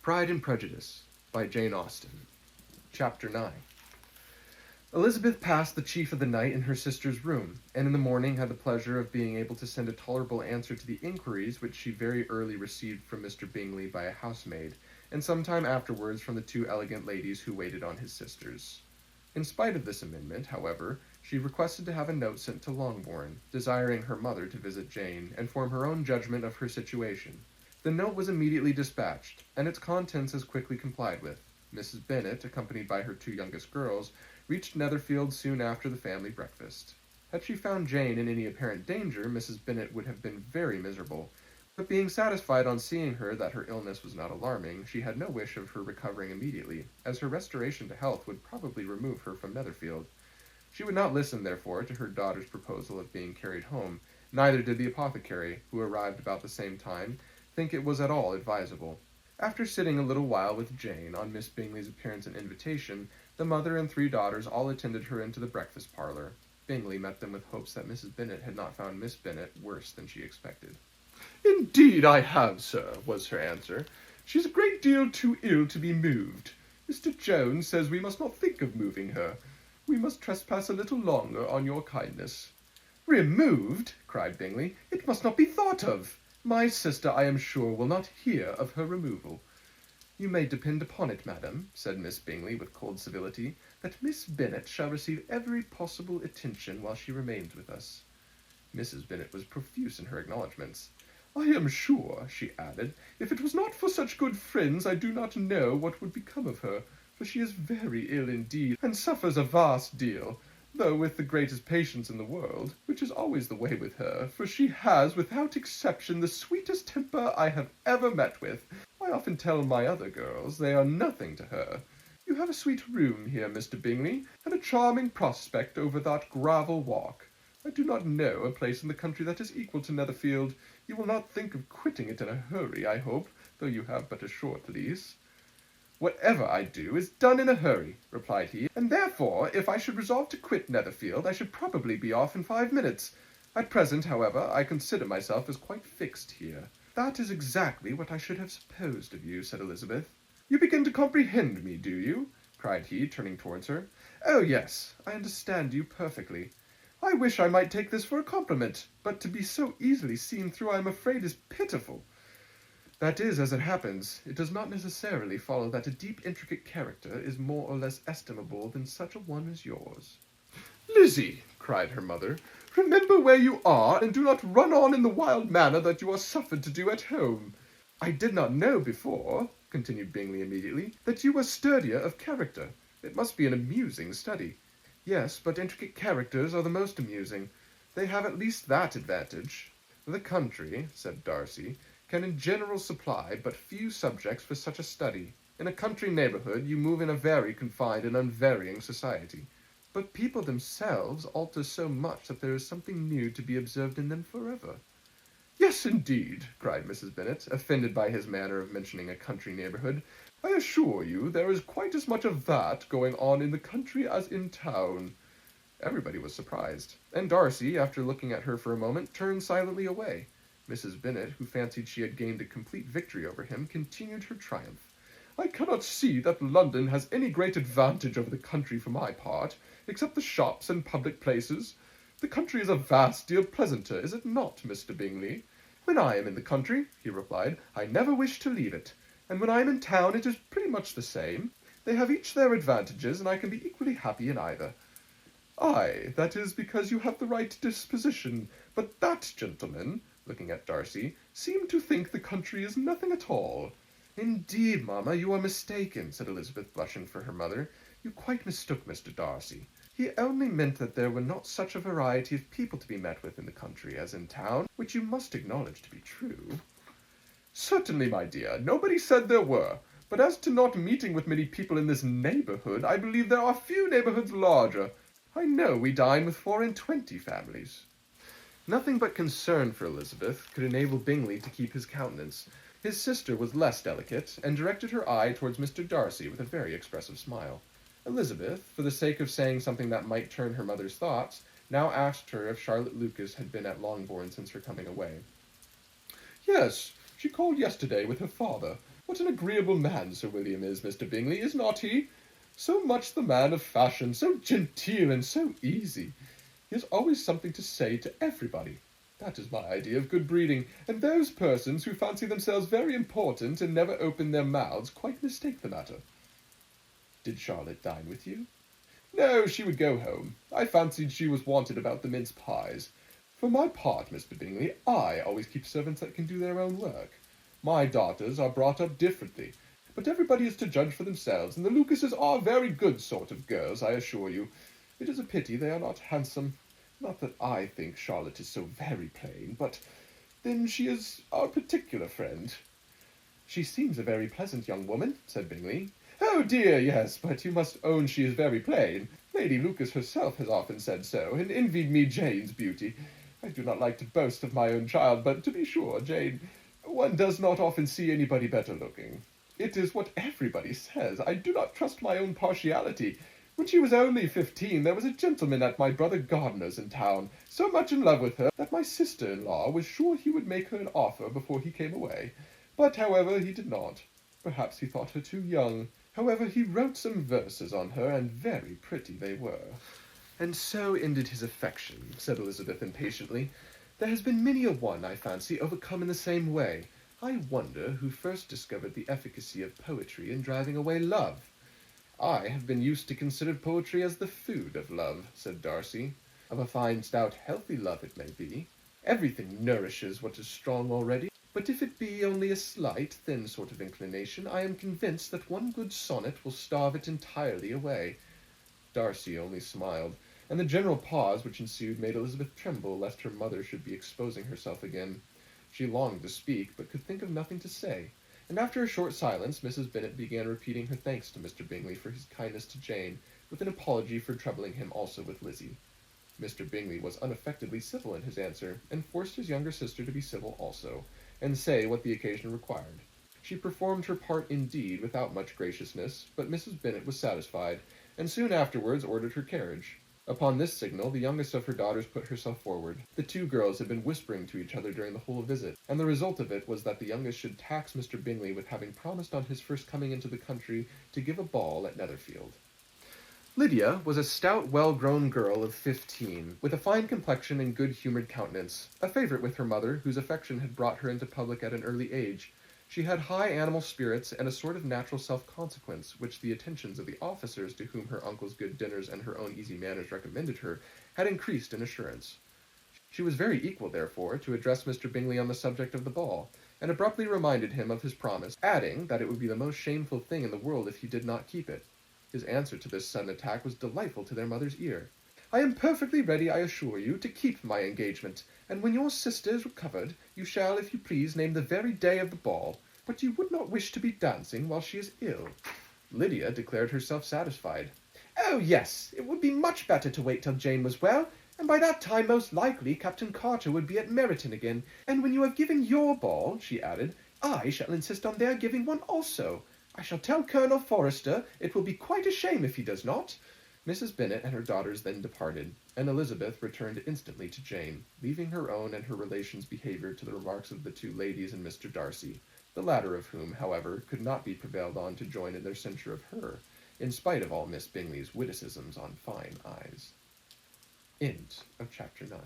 Pride and Prejudice by Jane Austen. Chapter 9. Elizabeth passed the chief of the night in her sister's room, and in the morning had the pleasure of being able to send a tolerable answer to the inquiries which she very early received from Mr. Bingley by a housemaid, and some time afterwards from the two elegant ladies who waited on his sisters. In spite of this amendment, however, she requested to have a note sent to Longbourn, desiring her mother to visit Jane, and form her own judgment of her situation. The note was immediately dispatched, and its contents as quickly complied with. Mrs. Bennet, accompanied by her two youngest girls, reached Netherfield soon after the family breakfast. Had she found Jane in any apparent danger, Mrs. Bennet would have been very miserable, but being satisfied on seeing her that her illness was not alarming, she had no wish of her recovering immediately, as her restoration to health would probably remove her from Netherfield. She would not listen, therefore, to her daughter's proposal of being carried home, neither did the apothecary, who arrived about the same time, think it was at all advisable. After sitting a little while with Jane on Miss Bingley's appearance and invitation, the mother and three daughters all attended her into the breakfast parlour. Bingley met them with hopes that Mrs. Bennet had not found Miss Bennet worse than she expected. "Indeed I have, sir," was her answer. "She's a great deal too ill to be moved. Mr. Jones says we must not think of moving her. We must trespass a little longer on your kindness." "Removed!" cried Bingley. "It must not be thought of. My sister, I am sure, will not hear of her removal." "You may depend upon it, madam," said Miss Bingley with cold civility, "that Miss Bennet shall receive every possible attention while she remains with us." Mrs. Bennet was profuse in her acknowledgments. "I am sure," she added, "if it was not for such good friends, I do not know what would become of her, for she is very ill indeed, and suffers a vast deal, though with the greatest patience in the world, which is always the way with her, for she has, without exception, the sweetest temper I have ever met with. I often tell my other girls they are nothing to her. You have a sweet room here, Mr. Bingley, and a charming prospect over that gravel walk. I do not know a place in the country that is equal to Netherfield. You will not think of quitting it in a hurry, I hope, though you have but a short lease." "Whatever I do is done in a hurry," replied he, "and therefore, if I should resolve to quit Netherfield, I should probably be off in 5 minutes. At present, however, I consider myself as quite fixed here." "That is exactly what I should have supposed of you," said Elizabeth. "You begin to comprehend me, do you?" cried he, turning towards her. "Oh, yes, I understand you perfectly. I wish I might take this for a compliment, but to be so easily seen through I am afraid is pitiful." "That is as it happens. It does not necessarily follow that a deep, intricate character is more or less estimable than such a one as yours." "Lizzie," cried her mother, "remember where you are, and do not run on in the wild manner that you are suffered to do at home." "I did not know before," continued Bingley immediately, "that you were sturdier of character. It must be an amusing study." "Yes, but intricate characters are the most amusing. They have at least that advantage." "The country," said Darcy, "can in general supply but few subjects for such a study. In a country neighbourhood you move in a very confined and unvarying society. But people themselves alter so much that there is something new to be observed in them forever." "Yes, indeed," cried Mrs. Bennet, offended by his manner of mentioning a country neighbourhood. "I assure you there is quite as much of that going on in the country as in town." Everybody was surprised, and Darcy, after looking at her for a moment, turned silently away. Mrs. Bennet, who fancied she had gained a complete victory over him, continued her triumph. "I cannot see that London has any great advantage over the country for my part, except the shops and public places. The country is a vast deal pleasanter, is it not, Mr. Bingley?" "When I am in the country," he replied, "I never wish to leave it, and when I am in town it is pretty much the same. They have each their advantages, and I can be equally happy in either." "Aye, that is because you have the right disposition, but that gentleman," looking at Darcy, "seemed to think the country is nothing at all." "Indeed, mamma, you are mistaken," said Elizabeth, blushing for her mother. "You quite mistook Mr. Darcy. He only meant that there were not such a variety of people to be met with in the country as in town, which you must acknowledge to be true." "Certainly, my dear, nobody said there were. But as to not meeting with many people in this neighbourhood, I believe there are few neighbourhoods larger. I know we dine with 24 families." Nothing but concern for Elizabeth could enable Bingley to keep his countenance. His sister was less delicate, and directed her eye towards Mr. Darcy with a very expressive smile. Elizabeth, for the sake of saying something that might turn her mother's thoughts, now asked her if Charlotte Lucas had been at Longbourn since her coming away. "Yes, she called yesterday with her father. What an agreeable man Sir William is, Mr. Bingley, is not he? So much the man of fashion, so genteel and so easy. He has always something to say to everybody. That is my idea of good breeding, and those persons who fancy themselves very important and never open their mouths quite mistake the matter. Did Charlotte dine with you? No, she would go home. I fancied she was wanted about the mince pies. For my part, Mr. Bingley, I always keep servants that can do their own work. My daughters are brought up differently, but everybody is to judge for themselves, and the Lucases are very good sort of girls, I assure you. It is a pity they are not handsome. Not that I think Charlotte is so very plain, but then she is our particular friend. She seems a very pleasant young woman, said Bingley. Oh dear, yes, but you must own she is very plain. Lady Lucas herself has often said so, and envied me Jane's beauty. I do not like to boast of my own child, but to be sure, Jane, one does not often see anybody better looking. It is what everybody says. I do not trust my own partiality. When she was only 15, there was a gentleman at my brother Gardiner's in town, so much in love with her that my sister-in-law was sure he would make her an offer before he came away. But, however, he did not. Perhaps he thought her too young. However, he wrote some verses on her, and very pretty they were. And so ended his affection, said Elizabeth impatiently. There has been many a one, I fancy, overcome in the same way. I wonder who first discovered the efficacy of poetry in driving away love. I have been used to consider poetry as the food of love, said Darcy. Of a fine, stout, healthy love it may be. Everything nourishes what is strong already. But if it be only a slight, thin sort of inclination, I am convinced that one good sonnet will starve it entirely away. Darcy only smiled, and the general pause which ensued made Elizabeth tremble lest her mother should be exposing herself again. She longed to speak, but could think of nothing to say, and after a short silence Mrs. Bennet began repeating her thanks to Mr. Bingley for his kindness to Jane, with an apology for troubling him also with Lizzie. Mr. Bingley was unaffectedly civil in his answer, and forced his younger sister to be civil also, and say what the occasion required. She performed her part indeed without much graciousness, but Mrs. Bennet was satisfied, and soon afterwards ordered her carriage. Upon this signal, the youngest of her daughters put herself forward. The two girls had been whispering to each other during the whole visit, and the result of it was that the youngest should tax Mr. Bingley with having promised on his first coming into the country to give a ball at Netherfield. Lydia was a stout, well-grown girl of 15, with a fine complexion and good-humoured countenance, a favourite with her mother, whose affection had brought her into public at an early age. She had high animal spirits and a sort of natural self-consequence, which the attentions of the officers to whom her uncle's good dinners and her own easy manners recommended her had increased in assurance. She was very equal, therefore, to address Mr. Bingley on the subject of the ball, and abruptly reminded him of his promise, adding that it would be the most shameful thing in the world if he did not keep it. His answer to this sudden attack was delightful to their mother's ear. I am perfectly ready, I assure you, to keep my engagement, and when your sister is recovered, you shall, if you please, name the very day of the ball. But you would not wish to be dancing while she is ill. Lydia declared herself satisfied. Oh, yes, it would be much better to wait till Jane was well, and by that time most likely Captain Carter would be at Meryton again, and when you have given your ball, she added, I shall insist on their giving one also. I shall tell Colonel Forrester it will be quite a shame if he does not. Mrs. Bennet and her daughters then departed, and Elizabeth returned instantly to Jane, leaving her own and her relations' behaviour to the remarks of the two ladies and Mr. Darcy, the latter of whom, however, could not be prevailed on to join in their censure of her, in spite of all Miss Bingley's witticisms on fine eyes. End of chapter 9.